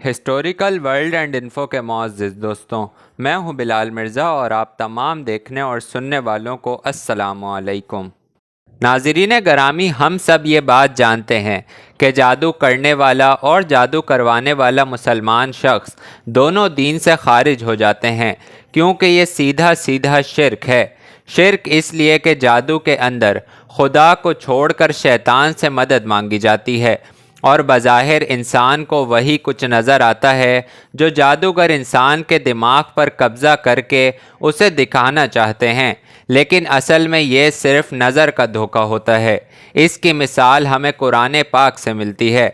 Historical world and info کے معزز دوستوں، میں ہوں بلال مرزا اور آپ تمام دیکھنے اور سننے والوں کو السلام علیکم۔ ناظرین گرامی، ہم سب یہ بات جانتے ہیں کہ جادو کرنے والا اور جادو کروانے والا مسلمان شخص دونوں دین سے خارج ہو جاتے ہیں، کیونکہ یہ سیدھا سیدھا شرک ہے۔ شرک اس لیے کہ جادو کے اندر خدا کو چھوڑ کر شیطان سے مدد مانگی جاتی ہے، اور بظاہر انسان کو وہی کچھ نظر آتا ہے جو جادوگر انسان کے دماغ پر قبضہ کر کے اسے دکھانا چاہتے ہیں، لیکن اصل میں یہ صرف نظر کا دھوکہ ہوتا ہے۔ اس کی مثال ہمیں قرآن پاک سے ملتی ہے۔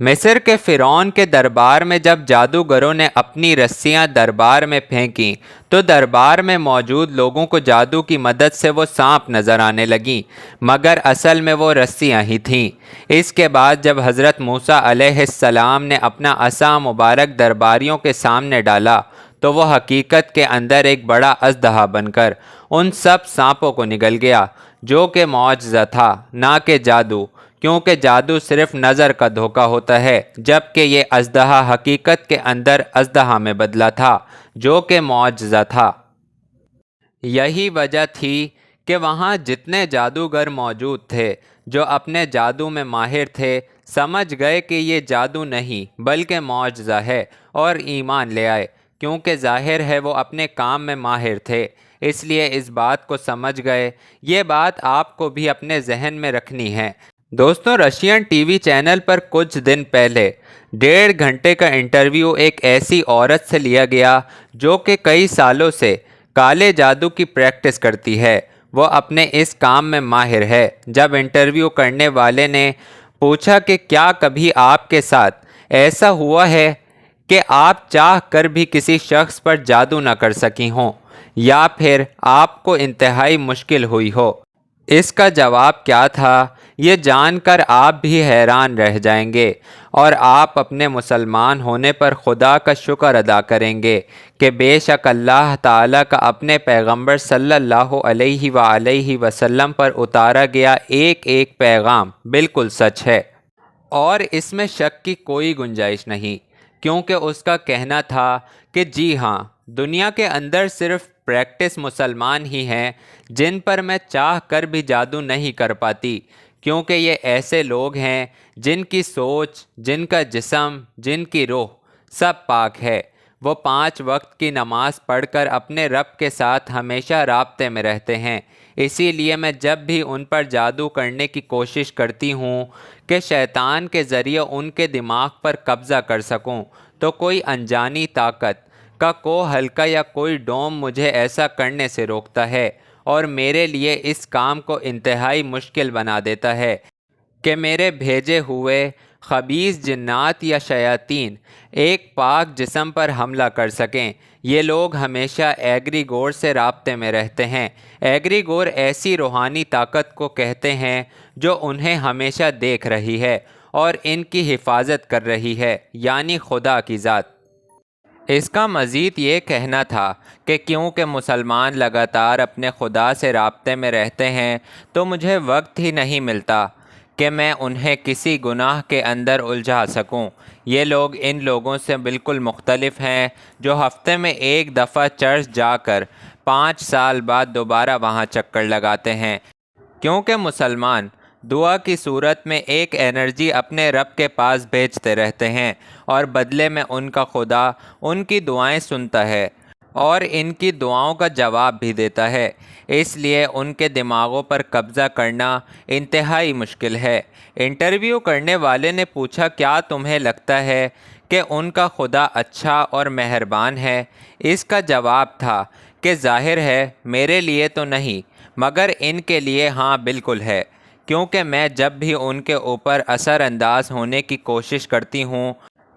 مصر کے فرعون کے دربار میں جب جادوگروں نے اپنی رسیاں دربار میں پھینکیں تو دربار میں موجود لوگوں کو جادو کی مدد سے وہ سانپ نظر آنے لگیں، مگر اصل میں وہ رسیاں ہی تھیں۔ اس کے بعد جب حضرت موسیٰ علیہ السلام نے اپنا عصا مبارک درباریوں کے سامنے ڈالا تو وہ حقیقت کے اندر ایک بڑا اژدہا بن کر ان سب سانپوں کو نگل گیا، جو کہ معجزہ تھا، نہ کہ جادو، کیونکہ جادو صرف نظر کا دھوکہ ہوتا ہے، جبکہ یہ اژدہا حقیقت کے اندر اژدہا میں بدلا تھا، جو کہ معجزہ تھا۔ یہی وجہ تھی کہ وہاں جتنے جادوگر موجود تھے جو اپنے جادو میں ماہر تھے، سمجھ گئے کہ یہ جادو نہیں بلکہ معجزہ ہے اور ایمان لے آئے، کیونکہ ظاہر ہے وہ اپنے کام میں ماہر تھے، اس لیے اس بات کو سمجھ گئے۔ یہ بات آپ کو بھی اپنے ذہن میں رکھنی ہے۔ دوستوں، رشین ٹی وی چینل پر کچھ دن پہلے 1.5 گھنٹے کا انٹرویو ایک ایسی عورت سے لیا گیا جو کہ کئی سالوں سے کالے جادو کی پریکٹس کرتی ہے۔ وہ اپنے اس کام میں ماہر ہے۔ جب انٹرویو کرنے والے نے پوچھا کہ کیا کبھی آپ کے ساتھ ایسا ہوا ہے کہ آپ چاہ کر بھی کسی شخص پر جادو نہ کر سکی ہوں، یا پھر آپ کو انتہائی مشکل ہوئی ہو؟ اس کا جواب کیا تھا، یہ جان کر آپ بھی حیران رہ جائیں گے، اور آپ اپنے مسلمان ہونے پر خدا کا شکر ادا کریں گے کہ بے شک اللہ تعالیٰ کا اپنے پیغمبر صلی اللہ علیہ وآلہ وسلم پر اتارا گیا ایک ایک پیغام بالکل سچ ہے، اور اس میں شک کی کوئی گنجائش نہیں، کیونکہ اس کا کہنا تھا کہ جی ہاں، دنیا کے اندر صرف پریکٹس مسلمان ہی ہیں جن پر میں چاہ کر بھی جادو نہیں کر پاتی، کیونکہ یہ ایسے لوگ ہیں جن کی سوچ، جن کا جسم، جن کی روح سب پاک ہے۔ وہ 5 وقت کی نماز پڑھ کر اپنے رب کے ساتھ ہمیشہ رابطے میں رہتے ہیں۔ اسی لیے میں جب بھی ان پر جادو کرنے کی کوشش کرتی ہوں کہ شیطان کے ذریعے ان کے دماغ پر قبضہ کر سکوں، تو کوئی انجانی طاقت کا کوہ ہلکا یا کوئی ڈوم مجھے ایسا کرنے سے روکتا ہے، اور میرے لیے اس کام کو انتہائی مشکل بنا دیتا ہے کہ میرے بھیجے ہوئے خبیث جنات یا شیاطین ایک پاک جسم پر حملہ کر سکیں۔ یہ لوگ ہمیشہ ایگری گور سے رابطے میں رہتے ہیں۔ ایگری گور ایسی روحانی طاقت کو کہتے ہیں جو انہیں ہمیشہ دیکھ رہی ہے اور ان کی حفاظت کر رہی ہے، یعنی خدا کی ذات۔ اس کا مزید یہ کہنا تھا کہ کیونکہ مسلمان لگاتار اپنے خدا سے رابطے میں رہتے ہیں تو مجھے وقت ہی نہیں ملتا کہ میں انہیں کسی گناہ کے اندر الجھا سکوں۔ یہ لوگ ان لوگوں سے بالکل مختلف ہیں جو ہفتے میں ایک دفعہ چرچ جا کر 5 سال بعد دوبارہ وہاں چکر لگاتے ہیں، کیونکہ مسلمان دعا کی صورت میں ایک انرجی اپنے رب کے پاس بھیجتے رہتے ہیں، اور بدلے میں ان کا خدا ان کی دعائیں سنتا ہے اور ان کی دعاؤں کا جواب بھی دیتا ہے۔ اس لیے ان کے دماغوں پر قبضہ کرنا انتہائی مشکل ہے۔ انٹرویو کرنے والے نے پوچھا، کیا تمہیں لگتا ہے کہ ان کا خدا اچھا اور مہربان ہے؟ اس کا جواب تھا کہ ظاہر ہے میرے لیے تو نہیں، مگر ان کے لیے ہاں بالکل ہے، کیونکہ میں جب بھی ان کے اوپر اثر انداز ہونے کی کوشش کرتی ہوں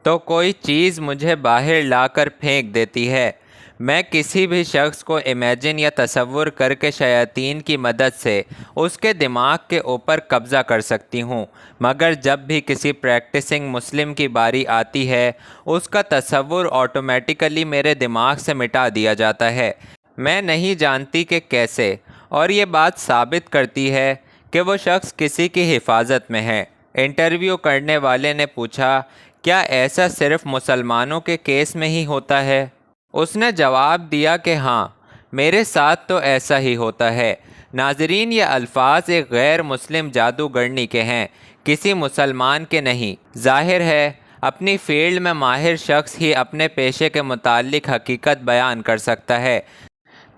تو کوئی چیز مجھے باہر لا کر پھینک دیتی ہے۔ میں کسی بھی شخص کو امیجن یا تصور کر کے شیاطین کی مدد سے اس کے دماغ کے اوپر قبضہ کر سکتی ہوں، مگر جب بھی کسی پریکٹسنگ مسلم کی باری آتی ہے اس کا تصور آٹومیٹیکلی میرے دماغ سے مٹا دیا جاتا ہے۔ میں نہیں جانتی کہ کیسے، اور یہ بات ثابت کرتی ہے کہ وہ شخص کسی کی حفاظت میں ہے۔ انٹرویو کرنے والے نے پوچھا، کیا ایسا صرف مسلمانوں کے کیس میں ہی ہوتا ہے؟ اس نے جواب دیا کہ ہاں، میرے ساتھ تو ایسا ہی ہوتا ہے۔ ناظرین، یہ الفاظ ایک غیر مسلم جادوگرنی کے ہیں، کسی مسلمان کے نہیں۔ ظاہر ہے اپنی فیلڈ میں ماہر شخص ہی اپنے پیشے کے متعلق حقیقت بیان کر سکتا ہے۔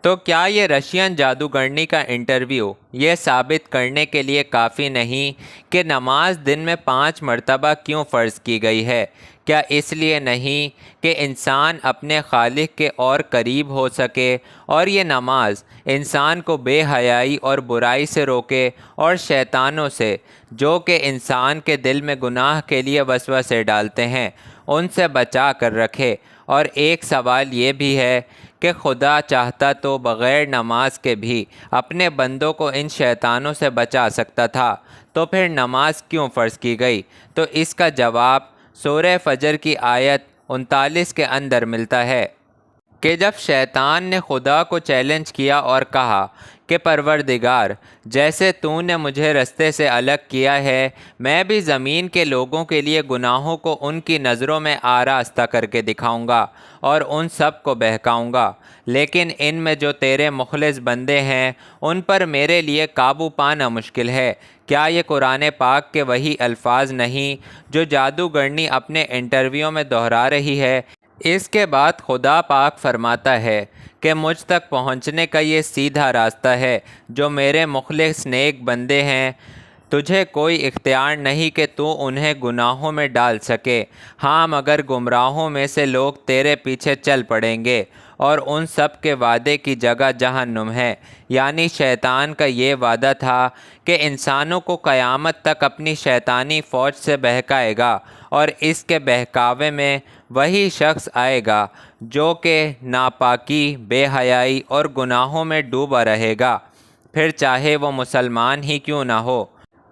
تو کیا یہ رشین جادوگرنی کا انٹرویو یہ ثابت کرنے کے لیے کافی نہیں کہ نماز دن میں 5 مرتبہ کیوں فرض کی گئی ہے؟ کیا اس لیے نہیں کہ انسان اپنے خالق کے اور قریب ہو سکے، اور یہ نماز انسان کو بے حیائی اور برائی سے روکے اور شیطانوں سے، جو کہ انسان کے دل میں گناہ کے لیے وسوسے ڈالتے ہیں، ان سے بچا کر رکھے؟ اور ایک سوال یہ بھی ہے کہ خدا چاہتا تو بغیر نماز کے بھی اپنے بندوں کو ان شیطانوں سے بچا سکتا تھا، تو پھر نماز کیوں فرض کی گئی؟ تو اس کا جواب سورہ فجر کی آیت 39 کے اندر ملتا ہے کہ جب شیطان نے خدا کو چیلنج کیا اور کہا کہ پروردگار، جیسے تو نے مجھے رستے سے الگ کیا ہے، میں بھی زمین کے لوگوں کے لیے گناہوں کو ان کی نظروں میں آراستہ کر کے دکھاؤں گا اور ان سب کو بہکاؤں گا، لیکن ان میں جو تیرے مخلص بندے ہیں ان پر میرے لیے قابو پانا مشکل ہے۔ کیا یہ قرآن پاک کے وہی الفاظ نہیں جو جادوگرنی اپنے انٹرویو میں دہرا رہی ہے؟ اس کے بعد خدا پاک فرماتا ہے کہ مجھ تک پہنچنے کا یہ سیدھا راستہ ہے، جو میرے مخلص نیک بندے ہیں، تجھے کوئی اختیار نہیں کہ تو انہیں گناہوں میں ڈال سکے، ہاں مگر گمراہوں میں سے لوگ تیرے پیچھے چل پڑیں گے، اور ان سب کے وعدے کی جگہ جہنم ہے۔ یعنی شیطان کا یہ وعدہ تھا کہ انسانوں کو قیامت تک اپنی شیطانی فوج سے بہکائے گا، اور اس کے بہکاوے میں وہی شخص آئے گا جو کہ ناپاکی، بے حیائی اور گناہوں میں ڈوبا رہے گا، پھر چاہے وہ مسلمان ہی کیوں نہ ہو،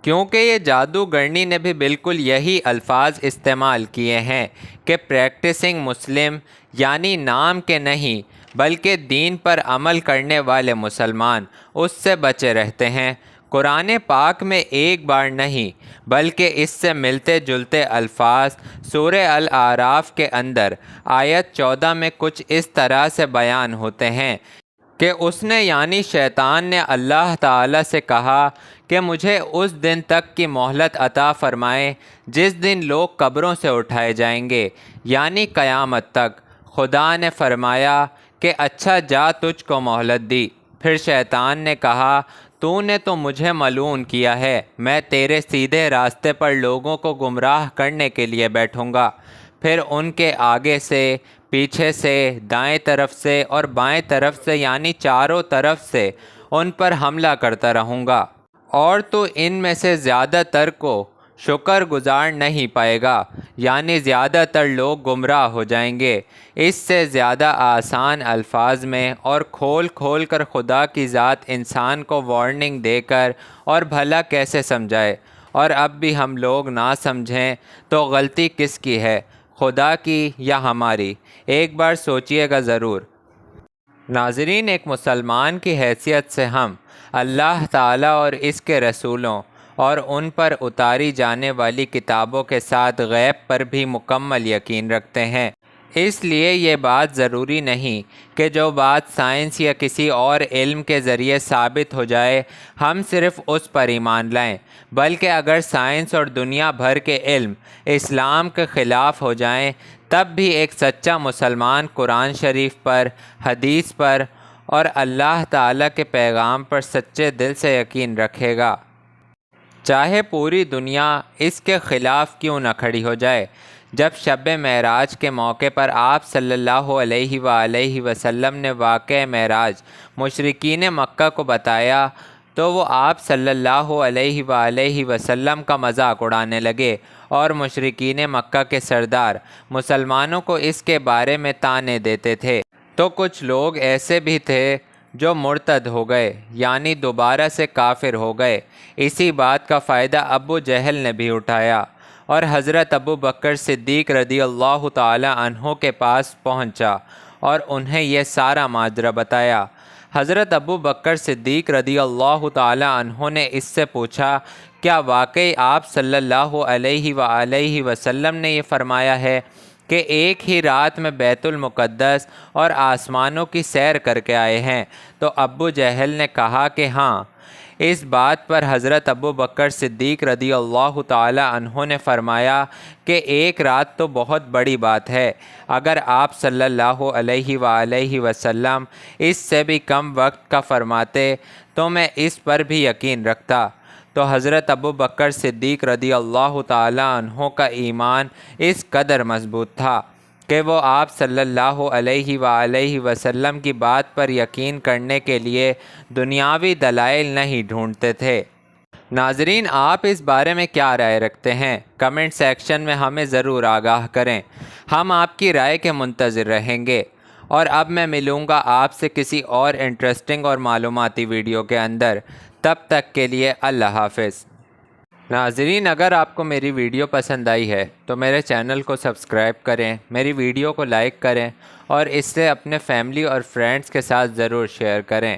کیونکہ یہ جادوگرنی نے بھی بالکل یہی الفاظ استعمال کیے ہیں کہ پریکٹسنگ مسلم، یعنی نام کے نہیں بلکہ دین پر عمل کرنے والے مسلمان اس سے بچے رہتے ہیں۔ قرآن پاک میں ایک بار نہیں بلکہ اس سے ملتے جلتے الفاظ سورہ الاعراف کے اندر آیت 14 میں کچھ اس طرح سے بیان ہوتے ہیں کہ اس نے یعنی شیطان نے اللہ تعالیٰ سے کہا کہ مجھے اس دن تک کی مہلت عطا فرمائے جس دن لوگ قبروں سے اٹھائے جائیں گے، یعنی قیامت تک۔ خدا نے فرمایا کہ اچھا، جا تجھ کو مہلت دی۔ پھر شیطان نے کہا تو نے تو مجھے ملعون کیا ہے، میں تیرے سیدھے راستے پر لوگوں کو گمراہ کرنے کے لیے بیٹھوں گا، پھر ان کے آگے سے، پیچھے سے، دائیں طرف سے اور بائیں طرف سے، یعنی چاروں طرف سے ان پر حملہ کرتا رہوں گا، اور تو ان میں سے زیادہ تر کو شکر گزار نہیں پائے گا، یعنی زیادہ تر لوگ گمراہ ہو جائیں گے۔ اس سے زیادہ آسان الفاظ میں اور کھول کھول کر خدا کی ذات انسان کو وارننگ دے کر اور بھلا کیسے سمجھائے؟ اور اب بھی ہم لوگ نہ سمجھیں تو غلطی کس کی ہے، خدا کی یا ہماری؟ ایک بار سوچئے گا ضرور۔ ناظرین، ایک مسلمان کی حیثیت سے ہم اللہ تعالیٰ اور اس کے رسولوں اور ان پر اتاری جانے والی کتابوں کے ساتھ غیب پر بھی مکمل یقین رکھتے ہیں۔ اس لیے یہ بات ضروری نہیں کہ جو بات سائنس یا کسی اور علم کے ذریعے ثابت ہو جائے ہم صرف اس پر ایمان لائیں، بلکہ اگر سائنس اور دنیا بھر کے علم اسلام کے خلاف ہو جائیں تب بھی ایک سچا مسلمان قرآن شریف پر، حدیث پر اور اللہ تعالیٰ کے پیغام پر سچے دل سے یقین رکھے گا، چاہے پوری دنیا اس کے خلاف کیوں نہ کھڑی ہو جائے۔ جب شب معراج کے موقع پر آپ صلی اللہ علیہ وآلہ وسلم نے واقعہ معراج مشرکین مکہ کو بتایا تو وہ آپ صلی اللہ علیہ وآلہ وسلم کا مذاق اڑانے لگے، اور مشرکین مکہ کے سردار مسلمانوں کو اس کے بارے میں طعنے دیتے تھے۔ تو کچھ لوگ ایسے بھی تھے جو مرتد ہو گئے، یعنی دوبارہ سے کافر ہو گئے۔ اسی بات کا فائدہ ابو جہل نے بھی اٹھایا اور حضرت ابو بکر صدیق رضی اللہ تعالی عنہ کے پاس پہنچا اور انہیں یہ سارا ماجرا بتایا۔ حضرت ابو بکر صدیق رضی اللہ تعالی عنہ نے اس سے پوچھا کیا واقعی آپ صلی اللہ علیہ وآلہ وسلم نے یہ فرمایا ہے کہ ایک ہی رات میں بیت المقدس اور آسمانوں کی سیر کر کے آئے ہیں؟ تو ابو جہل نے کہا کہ ہاں۔ اس بات پر حضرت ابو بکر صدیق رضی اللہ تعالی عنہ نے فرمایا کہ ایک رات تو بہت بڑی بات ہے، اگر آپ صلی اللہ علیہ وآلہ وسلم اس سے بھی کم وقت کا فرماتے تو میں اس پر بھی یقین رکھتا۔ تو حضرت ابو بکر صدیق رضی اللہ تعالی عنہ کا ایمان اس قدر مضبوط تھا کہ وہ آپ صلی اللہ علیہ وآلہ وسلم کی بات پر یقین کرنے کے لیے دنیاوی دلائل نہیں ڈھونڈتے تھے۔ ناظرین، آپ اس بارے میں کیا رائے رکھتے ہیں؟ کمنٹ سیکشن میں ہمیں ضرور آگاہ کریں، ہم آپ کی رائے کے منتظر رہیں گے۔ اور اب میں ملوں گا آپ سے کسی اور انٹرسٹنگ اور معلوماتی ویڈیو کے اندر، تب تک کے لیے اللہ حافظ۔ ناظرین، اگر آپ کو میری ویڈیو پسند آئی ہے تو میرے چینل کو سبسکرائب کریں، میری ویڈیو کو لائک کریں اور اس سے اپنے فیملی اور فرینڈز کے ساتھ ضرور شیئر کریں۔